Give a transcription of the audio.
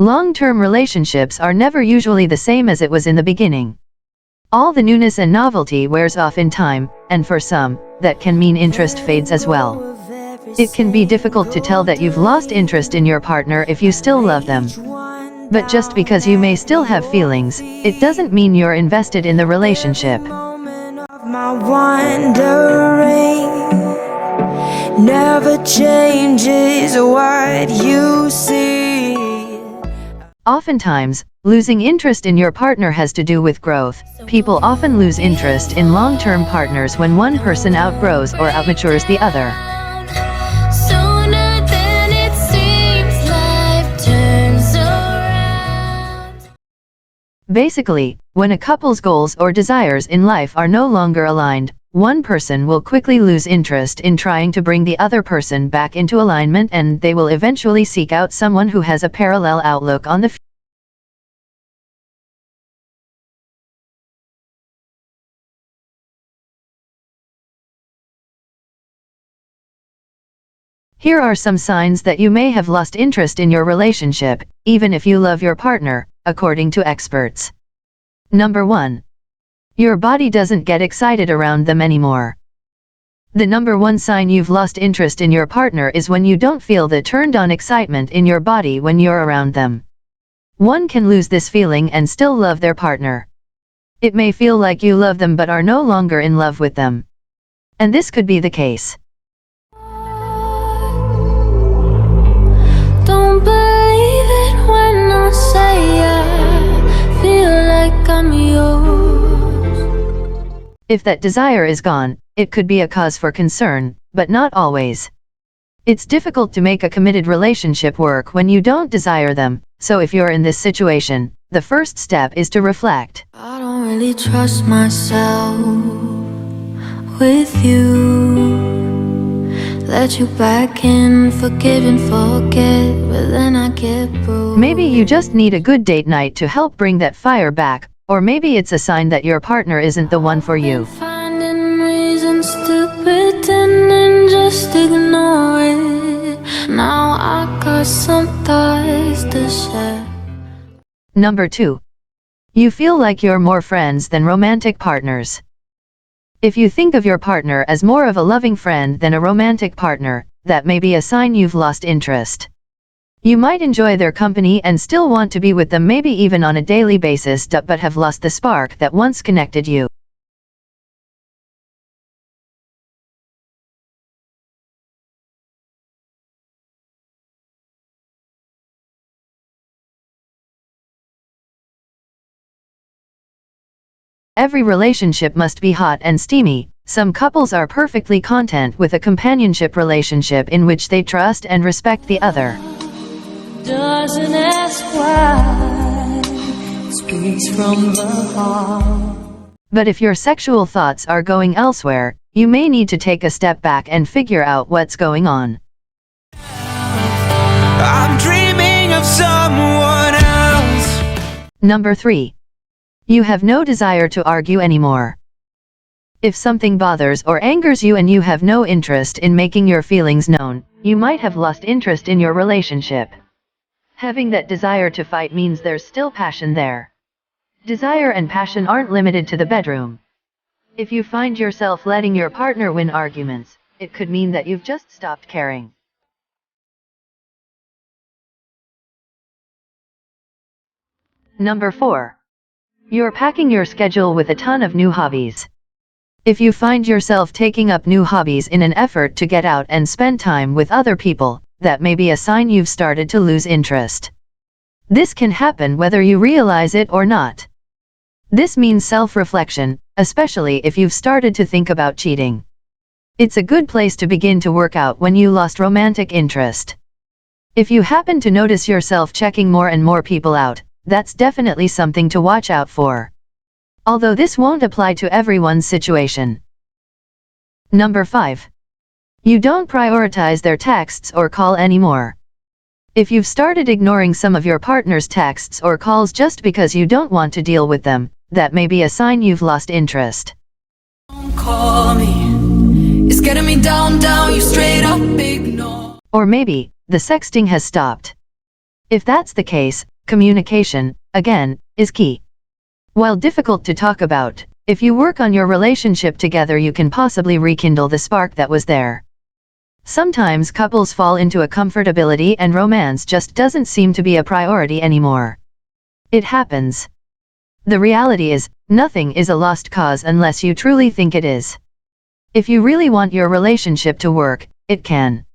Long-term relationships are never usually the same as it was in the beginning. All the newness and novelty wears off in time, and for some, that can mean interest fades as well. It can be difficult to tell that you've lost interest in your partner if you still love them. But just because you may still have feelings, it doesn't mean you're invested in the relationship. My wondering never changes what you see. Oftentimes, losing interest in your partner has to do with growth. People often lose interest in long-term partners when one person outgrows or outmatures the other. Sooner than it seems, life turns around. Basically, when a couple's goals or desires in life are no longer aligned, one person will quickly lose interest in trying to bring the other person back into alignment, and they will eventually seek out someone who has a parallel outlook on the future. Here are some signs that you may have lost interest in your relationship, even if you love your partner, according to experts. Number 1. Your body doesn't get excited around them anymore. The number one sign you've lost interest in your partner is when you don't feel the turned-on excitement in your body when you're around them. One can lose this feeling and still love their partner. It may feel like you love them but are no longer in love with them. And this could be the case. Don't believe it when I say I feel like I'm yours. If that desire is gone, it could be a cause for concern, but not always. It's difficult to make a committed relationship work when you don't desire them, so if you're in this situation, the first step is to reflect. I don't really trust myself with you. Let you back in, forgive and forget, but then I get bruised. Maybe you just need a good date night to help bring that fire back, or maybe it's a sign that your partner isn't the one for you. Finding reasons to pretend and just ignore it. Now I got some thoughts to share. Number 2. You feel like you're more friends than romantic partners. If you think of your partner as more of a loving friend than a romantic partner, that may be a sign you've lost interest. You might enjoy their company and still want to be with them, maybe even on a daily basis, but have lost the spark that once connected you. Every relationship must be hot and steamy. Some couples are perfectly content with a companionship relationship in which they trust and respect the other. Doesn't ask why, speaks from the heart. But if your sexual thoughts are going elsewhere, you may need to take a step back and figure out what's going on. I'm dreaming of someone else. Number 3. You have no desire to argue anymore. If something bothers or angers you and you have no interest in making your feelings known, you might have lost interest in your relationship. Having that desire to fight means there's still passion there. Desire and passion aren't limited to the bedroom. If you find yourself letting your partner win arguments, it could mean that you've just stopped caring. Number 4. You're packing your schedule with a ton of new hobbies. If you find yourself taking up new hobbies in an effort to get out and spend time with other people, that may be a sign you've started to lose interest. This can happen whether you realize it or not. This means self-reflection, especially if you've started to think about cheating. It's a good place to begin to work out when you lost romantic interest. If you happen to notice yourself checking more and more people out, that's definitely something to watch out for. Although this won't apply to everyone's situation. Number 5. You don't prioritize their texts or call anymore. If you've started ignoring some of your partner's texts or calls just because you don't want to deal with them, that may be a sign you've lost interest. Don't call me. It's getting me down, you straight up ignore. Or maybe, the sexting has stopped. If that's the case, communication, again, is key. While difficult to talk about, if you work on your relationship together, you can possibly rekindle the spark that was there. Sometimes couples fall into a comfortability and romance just doesn't seem to be a priority anymore. It happens. The reality is, nothing is a lost cause unless you truly think it is. If you really want your relationship to work, it can.